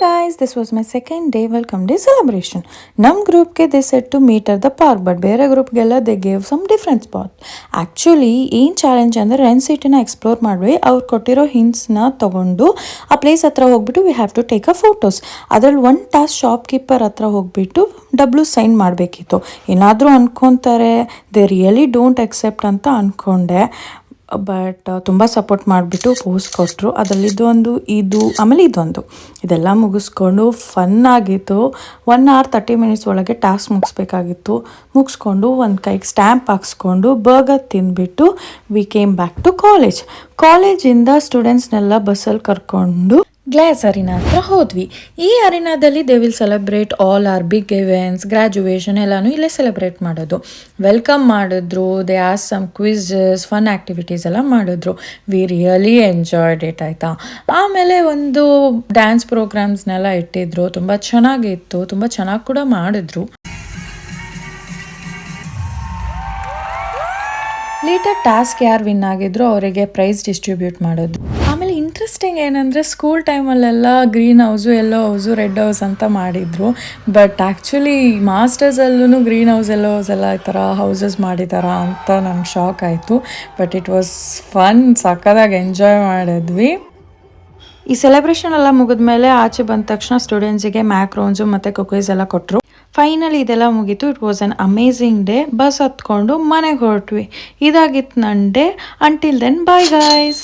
guys, this was my second day welcome day celebration. Nam group ke they said to meet at the park, but ಬೇರೆ group ಗೆಲ್ಲ they gave some different spot. Actually ಏನ್ challenge ಅಂದ್ರೆ run ಸಿಟಿನ explore ಮಾಡ್ವಿ. ಅವ್ರು ಕೊಟ್ಟಿರೋ ಹಿಂಟ್ಸ್ನ ತಗೊಂಡು ಆ ಪ್ಲೇಸ್ ಹತ್ರ ಹೋಗ್ಬಿಟ್ಟು we have to take a photos. ಅದ್ರಲ್ಲಿ ಒಂದು ಟಾಸ್ಕ್ ಶಾಪ್ ಕೀಪರ್ ಹತ್ರ ಹೋಗ್ಬಿಟ್ಟು ಡಬ್ಲ್ಯೂ ಸೈನ್ ಮಾಡಬೇಕಿತ್ತು. ಏನಾದರೂ ಅನ್ಕೊತಾರೆ ದೇ ರಿಯಲಿ ಡೋಂಟ್ ಅಕ್ಸೆಪ್ಟ್ ಅಂತ ಅಂದ್ಕೊಂಡೆ. ಬಟ್ ತುಂಬ ಸಪೋರ್ಟ್ ಮಾಡಿಬಿಟ್ಟು ಪೋಸ್ ಕೊಟ್ಟರು. ಅದರಲ್ಲಿದ್ದು ಇದು ಆಮೇಲೆ ಇದೆಲ್ಲ ಮುಗಿಸ್ಕೊಂಡು ಫನ್ನಾಗಿತ್ತು. 1 hour 30 minutes ಒಳಗೆ ಟಾಸ್ಕ್ ಮುಗಿಸ್ಬೇಕಾಗಿತ್ತು. ಮುಗಿಸ್ಕೊಂಡು ಒಂದು ಕೈಗೆ ಸ್ಟ್ಯಾಂಪ್ ಹಾಕ್ಸ್ಕೊಂಡು ಬರ್ಗರ್ ತಿಂದ್ಬಿಟ್ಟು ವಿ ಕೇಮ್ ಬ್ಯಾಕ್ ಟು ಕಾಲೇಜಿಂದ ಸ್ಟೂಡೆಂಟ್ಸ್ನೆಲ್ಲ ಬಸ್ಸಲ್ಲಿ ಕರ್ಕೊಂಡು ಗ್ಲಾಸ್ ಅರಿನಾ ಹತ್ರ ಹೋದ್ವಿ. ಈ ಅರಿನಾದಲ್ಲಿ they will celebrate all our big events, graduation ಎಲ್ಲನೂ ಇಲ್ಲೇ ಸೆಲೆಬ್ರೇಟ್ ಮಾಡೋದು. ವೆಲ್ಕಮ್ ಮಾಡಿದ್ರು, they has some quizzes, fun activities ಎಲ್ಲ ಮಾಡಿದ್ರು. ವಿ ರಿಯಲಿ ಎಂಜಾಯ್ಡ್ ಇಟ್ ಆಯಿತಾ. ಆಮೇಲೆ ಒಂದು ಡ್ಯಾನ್ಸ್ ಪ್ರೋಗ್ರಾಮ್ಸ್ನೆಲ್ಲ ಇಟ್ಟಿದ್ರು. ತುಂಬ ಚೆನ್ನಾಗಿತ್ತು, ತುಂಬ ಚೆನ್ನಾಗಿ ಕೂಡ ಮಾಡಿದ್ರು. ಲೇಟರ್ ಟಾಸ್ಕ್ ಯಾರು ವಿನ್ ಆಗಿದ್ರು ಅವರಿಗೆ ಪ್ರೈಸ್ ಡಿಸ್ಟ್ರಿಬ್ಯೂಟ್ ಮಾಡೋದು. ಆಮೇಲೆ ಇಂಟ್ರೆಸ್ಟಿಂಗ್ ಏನಂದರೆ ಸ್ಕೂಲ್ ಟೈಮಲ್ಲೆಲ್ಲ green house, yellow house, red house ಅಂತ ಮಾಡಿದರು. ಬಟ್ ಆ್ಯಕ್ಚುಲಿ ಮಾಸ್ಟರ್ಸಲ್ಲೂ ಗ್ರೀನ್ ಹೌಸ್, ಯೆಲ್ಲೋ ಹೌಸ್ ಎಲ್ಲ ಈ ಥರ ಹೌಸಸ್ ಮಾಡಿದಾರಾ ಅಂತ ನಂಗೆ ಶಾಕ್ ಆಯಿತು. ಬಟ್ ಇಟ್ ವಾಸ್ ಫನ್, ಸಕ್ಕದಾಗಿ ಎಂಜಾಯ್ ಮಾಡಿದ್ವಿ. ಈ ಸೆಲೆಬ್ರೇಷನ್ ಎಲ್ಲ ಮುಗಿದ್ಮೇಲೆ ಆಚೆ ಬಂದ ತಕ್ಷಣ ಸ್ಟೂಡೆಂಟ್ಸಿಗೆ ಮ್ಯಾಕ್ರೋನ್ಸು ಮತ್ತು ಕುಕೀಸ್ ಎಲ್ಲ ಕೊಟ್ಟರು. ಫೈನಲಿ ಇದೆಲ್ಲ ಮುಗೀತು. It was an amazing day. Bus ಹತ್ಕೊಂಡು ಮನೆಗೆ ಹೊರಟ್ವಿ. ಇದಾಗಿತ್ತು ನನ್ನ day. Until then bye guys.